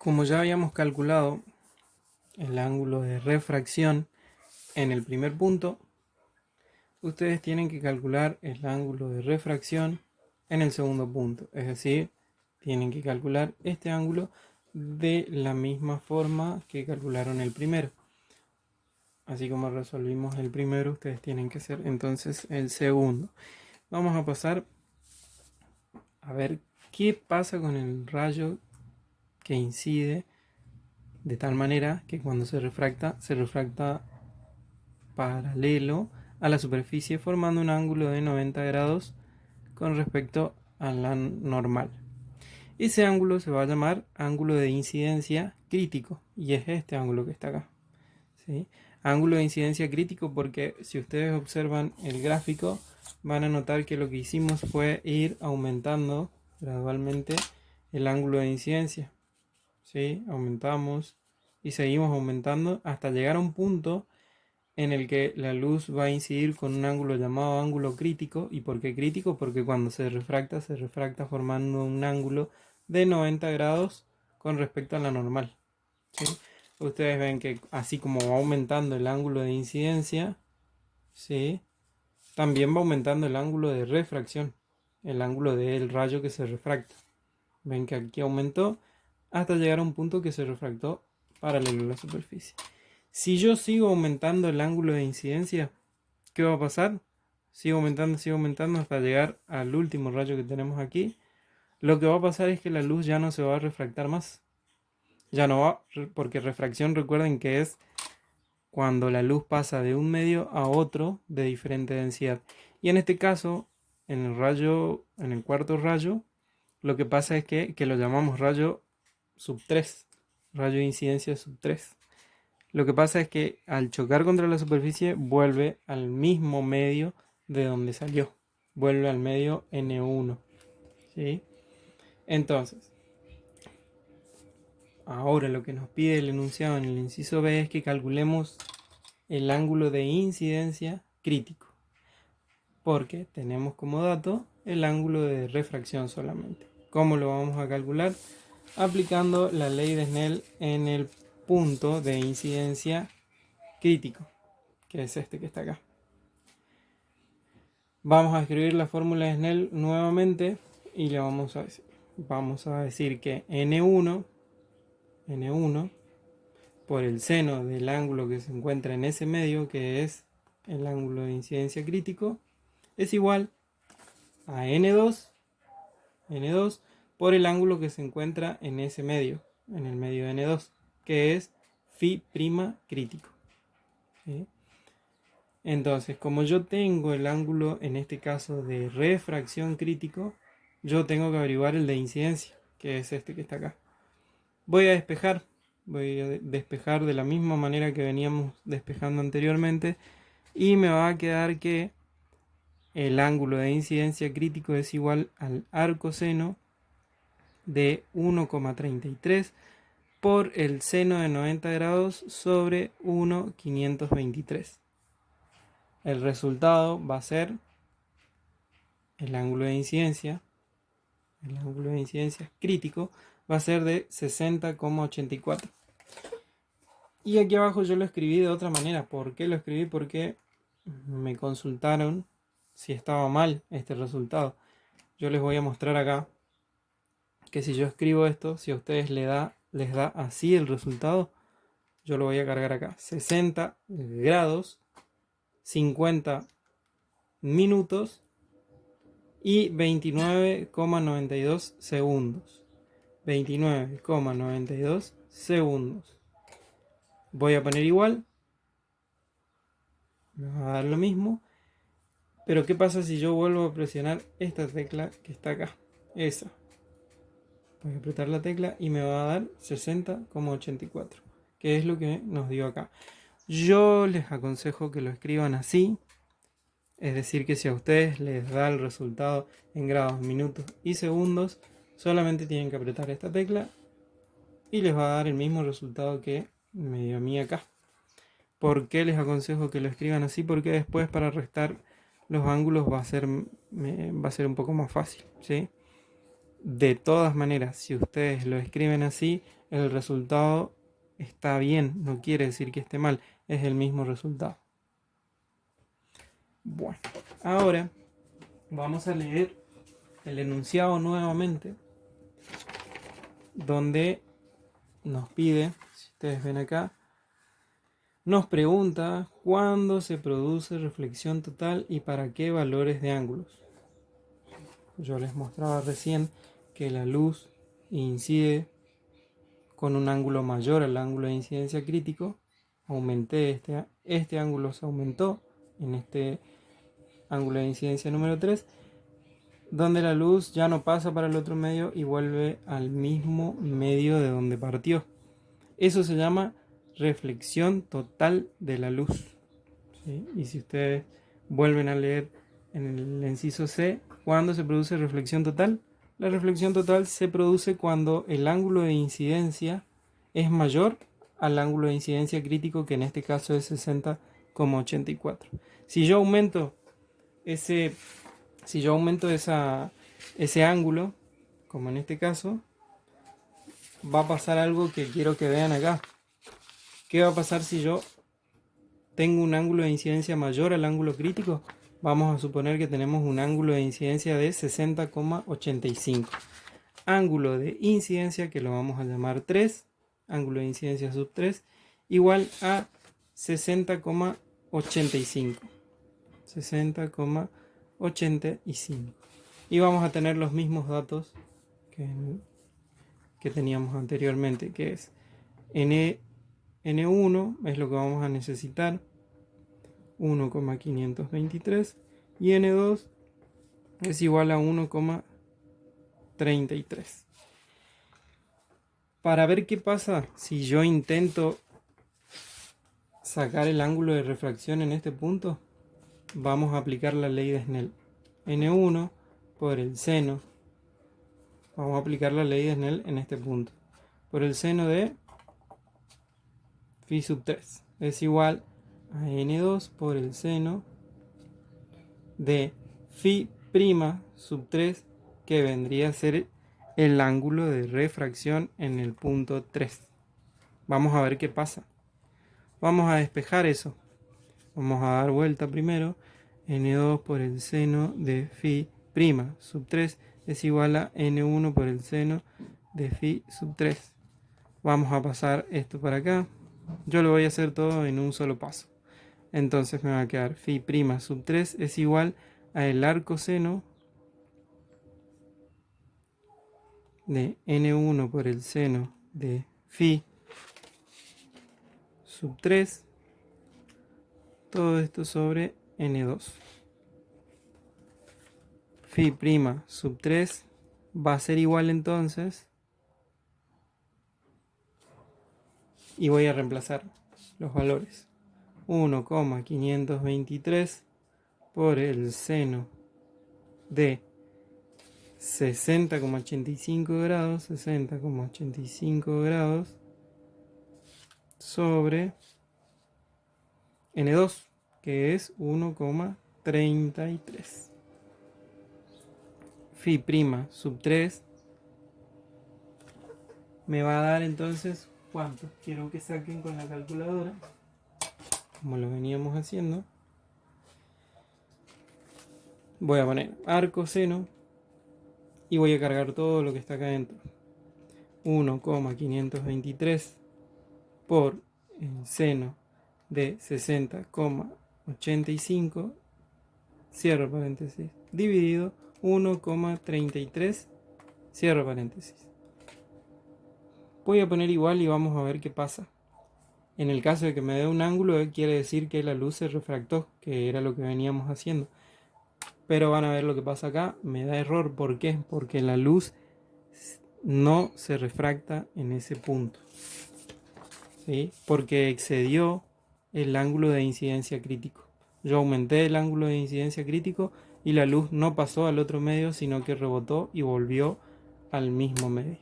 Como ya habíamos calculado el ángulo de refracción en el primer punto, ustedes tienen que calcular el ángulo de refracción en el segundo punto. Es decir, tienen que calcular este ángulo de la misma forma que calcularon el primero. Así como resolvimos el primero, ustedes tienen que hacer entonces el segundo. Vamos a pasar a ver qué pasa con el rayo que incide de tal manera que cuando se refracta paralelo a la superficie formando un ángulo de 90 grados con respecto a la normal. Ese ángulo se va a llamar ángulo de incidencia crítico y es este ángulo que está acá, ¿sí? Ángulo de incidencia crítico porque si ustedes observan el gráfico van a notar que lo que hicimos fue ir aumentando gradualmente el ángulo de incidencia, ¿sí? Aumentamos y seguimos aumentando hasta llegar a un punto en el que la luz va a incidir con un ángulo llamado ángulo crítico. ¿Y por qué crítico? Porque cuando se refracta formando un ángulo de 90 grados con respecto a la normal, ¿sí? Ustedes ven que así como va aumentando el ángulo de incidencia, ¿sí?, también va aumentando el ángulo de refracción, el ángulo del rayo que se refracta. Ven que aquí aumentó hasta llegar a un punto que se refractó paralelo a la superficie. Si yo sigo aumentando el ángulo de incidencia, ¿qué va a pasar? Sigo aumentando hasta llegar al último rayo que tenemos aquí. Lo que va a pasar es que la luz ya no se va a refractar más. Ya no va, porque refracción, recuerden que es cuando la luz pasa de un medio a otro de diferente densidad. Y en este caso, en el cuarto rayo, lo que pasa es que lo llamamos rayo sub 3, rayo de incidencia sub 3. Lo que pasa es que al chocar contra la superficie vuelve al mismo medio de donde salió. Vuelve al medio N1. ¿Sí? Entonces, ahora lo que nos pide el enunciado en el inciso B es que calculemos el ángulo de incidencia crítico. Porque tenemos como dato el ángulo de refracción solamente. ¿Cómo lo vamos a calcular? Aplicando la ley de Snell en el punto de incidencia crítico, que es este que está acá. Vamos a escribir la fórmula de Snell nuevamente y le vamos a decir que N1 por el seno del ángulo que se encuentra en ese medio, que es el ángulo de incidencia crítico, es igual a N2 por el ángulo que se encuentra en ese medio, en el medio de N2, que es phi' crítico. ¿Sí? Entonces, como yo tengo el ángulo, en este caso de refracción crítico, yo tengo que averiguar el de incidencia, que es este que está acá. Voy a despejar de la misma manera que veníamos despejando anteriormente, y me va a quedar que el ángulo de incidencia crítico es igual al arcoseno de 1,33 por el seno de 90 grados sobre 1,523. El resultado va a ser el ángulo de incidencia crítico va a ser de 60,84. Y aquí abajo yo lo escribí de otra manera. ¿Por qué lo escribí? Porque me consultaron si estaba mal este resultado. Yo les voy a mostrar acá que si yo escribo esto, si a ustedes les da así el resultado, yo lo voy a cargar acá. 60 grados, 50 minutos y 29,92 segundos. 29,92 segundos. Voy a poner igual. Me va a dar lo mismo. Pero ¿qué pasa si yo vuelvo a presionar esta tecla que está acá? Esa. Voy a apretar la tecla y me va a dar 60,84. Que es lo que nos dio acá. Yo les aconsejo que lo escriban así. Es decir, que si a ustedes les da el resultado en grados, minutos y segundos, solamente tienen que apretar esta tecla y les va a dar el mismo resultado que me dio a mí acá. ¿Por qué les aconsejo que lo escriban así? Porque después para restar los ángulos va a ser un poco más fácil, ¿sí? De todas maneras, si ustedes lo escriben así, el resultado está bien, no quiere decir que esté mal, es el mismo resultado. Bueno, ahora vamos a leer el enunciado nuevamente, donde nos pide, si ustedes ven acá, nos pregunta cuándo se produce reflexión total y para qué valores de ángulos. Yo les mostraba recién que la luz incide con un ángulo mayor al ángulo de incidencia crítico. Aumenté este ángulo, se aumentó en este ángulo de incidencia número 3, donde la luz ya no pasa para el otro medio y vuelve al mismo medio de donde partió. Eso se llama reflexión total de la luz. ¿Sí? Y si ustedes vuelven a leer en el inciso C, ¿cuándo se produce reflexión total? La reflexión total se produce cuando el ángulo de incidencia es mayor al ángulo de incidencia crítico, que en este caso es 60,84. Si yo aumento ese ángulo, como en este caso, va a pasar algo que quiero que vean acá. ¿Qué va a pasar si yo tengo un ángulo de incidencia mayor al ángulo crítico? Vamos a suponer que tenemos un ángulo de incidencia de 60,85. Ángulo de incidencia, que lo vamos a llamar 3, ángulo de incidencia sub 3, igual a 60,85. 60,85. Y vamos a tener los mismos datos que teníamos anteriormente, que es N1 es lo que vamos a necesitar, 1,523, y N2 es igual a 1,33. Para ver qué pasa si yo intento sacar el ángulo de refracción en este punto, vamos a aplicar la ley de Snell. N1 por el seno, vamos a aplicar la ley de Snell en este punto, por el seno de phi sub 3 es igual a N2 por el seno de phi prima sub 3, que vendría a ser el ángulo de refracción en el punto 3. Vamos a ver qué pasa. Vamos a despejar eso. Vamos a dar vuelta primero. N2 por el seno de phi prima sub 3 es igual a N1 por el seno de phi sub 3. Vamos a pasar esto para acá. Yo lo voy a hacer todo en un solo paso. Entonces me va a quedar phi prima sub 3 es igual a el arcoseno de N1 por el seno de phi sub 3, todo esto sobre N2. Phi prima sub 3 va a ser igual entonces, y voy a reemplazar los valores, 1,523 por el seno de 60,85 grados, sobre N2, que es 1,33. Phi prima sub 3 me va a dar entonces, ¿cuánto? Quiero que saquen con la calculadora, como lo veníamos haciendo. Voy a poner arcoseno y voy a cargar todo lo que está acá adentro. 1,523 por el seno de 60,85, cierro paréntesis, dividido 1,33, cierro paréntesis. Voy a poner igual y vamos a ver qué pasa. En el caso de que me dé un ángulo, quiere decir que la luz se refractó, que era lo que veníamos haciendo. Pero van a ver lo que pasa acá, me da error. ¿Por qué? Porque la luz no se refracta en ese punto, ¿sí? Porque excedió el ángulo de incidencia crítico. Yo aumenté el ángulo de incidencia crítico y la luz no pasó al otro medio, sino que rebotó y volvió al mismo medio.